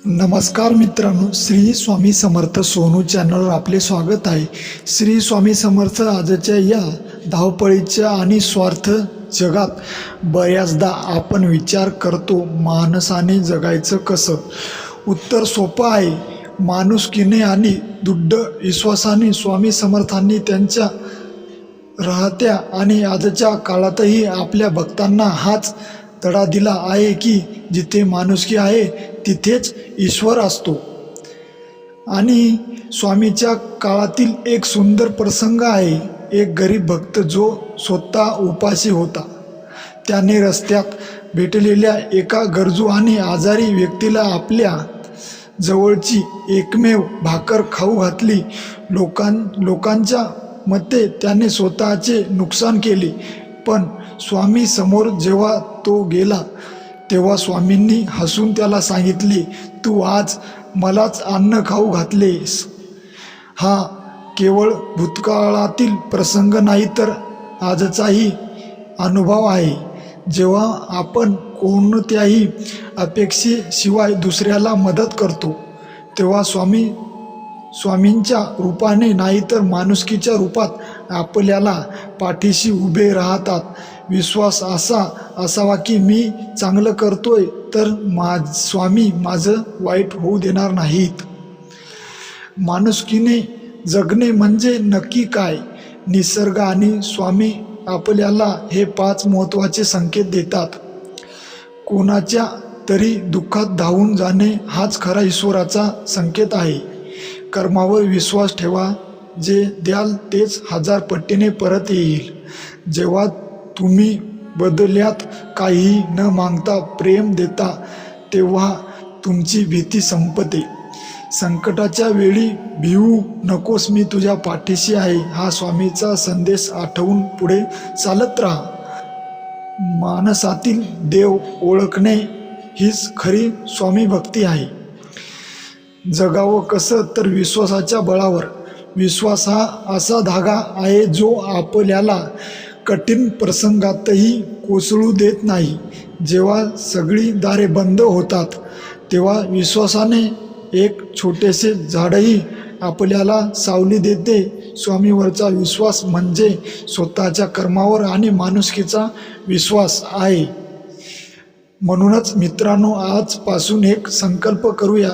नमस्कार मित्रांनो, श्री स्वामी समर्थ सोनू चॅनलवर आपले स्वागत आहे। श्री स्वामी समर्थ आजच्या या धावपळीच्या आणि स्वार्थ जगात बऱ्याचदा आपण विचार करतो, माणसाने जगायचं कसं? उत्तर सोपं आहे, माणुसकीने आणि दृढ विश्वासाने। स्वामी समर्थांनी त्यांच्या राहत्या आणि आजच्या काळातही आपल्या भक्तांना हाच धडा दिला आहे की जिथे माणुसकी आहे तिथेच ईश्वर असतो। आणि स्वामीच्या काळातील एक सुंदर प्रसंग आहे। एक गरीब भक्त जो स्वतः उपाशी होता, त्याने रस्त्यात भेटलेल्या एका गरजू आणि आजारी व्यक्तीला आपल्या जवळची एकमेव भाकर खाऊ घातली। लोकांच्या मते त्याने स्वतःचे नुकसान केले, पण स्वामी समोर जेव्हा तो गेला तेव्हा स्वामींनी हसून त्याला सांगितले, तू आज मलाच अन्न खाऊ घातलेस। हा केवळ भूतकाळातील प्रसंग नाही तर आजचाही अनुभव आहे। जेव्हा आपण कोणत्याही अपेक्षेशिवाय दुसऱ्याला मदत करतो तेव्हा स्वामींच्या रूपाने नाही तर माणुसकीच्या रूपात आपल्याला पाठीशी उभे राहतात। विश्वास असा असावा की मी चांगलं करतोय तर स्वामी माझं वाईट होऊ देणार नाहीत। माणुसकीने जगणे म्हणजे नक्की काय? निसर्ग आणि स्वामी आपल्याला हे 5 महत्त्वाचे संकेत देतात। कोणाच्या तरी दुःखात धावून जाणे हाच खरा ईश्वराचा संकेत आहे। कर्मावर विश्वास ठेवा, जे द्याल तेच 1000 पटीने परत येईल। जेव्हा तुम्ही बदल्यात काही न मागता प्रेम देता तेव्हा तुमची भीती संपते। संकटाच्या वेळी भिवू नकोस, मी तुझ्या पाठीशी आहे, हा स्वामीचा संदेश आठवून पुढे चालत राहा। माणसातील देव ओळखणे हीच खरी स्वामी भक्ती आहे। जगावं कसं तर विश्वासाच्या बळावर। विश्वास हा असा धागा आहे जो आपल्याला कठीण प्रसंगातही कोसळू देत नाही। जेव्हा सगळी दारे बंद होतात तेव्हा विश्वासाने एक छोटेसे झाडही आपल्याला सावली देते। स्वामीवरचा विश्वास म्हणजे स्वतःच्या कर्मावर आणि माणुसकीचा विश्वास आहे। म्हणूनच मित्रांनो, आजपासून एक संकल्प करूया,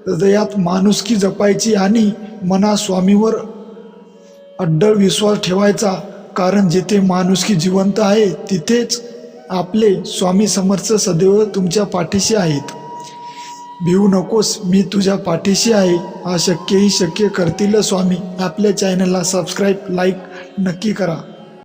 हृदयात माणुसकी जपायची आणि मनात स्वामीवर अड्डळ विश्वास ठेवायचा। कारण जिथे माणुसकी जिवंत आहे तिथेच आपले स्वामी समर्थ सदैव तुमच्या पाठीशी आहेत। भिवू नकोस, मी तुझ्या पाठीशी आहे, अशक्यही शक्य करतील स्वामी। आपल्या चॅनलला सबस्क्राईब, लाईक नक्की करा।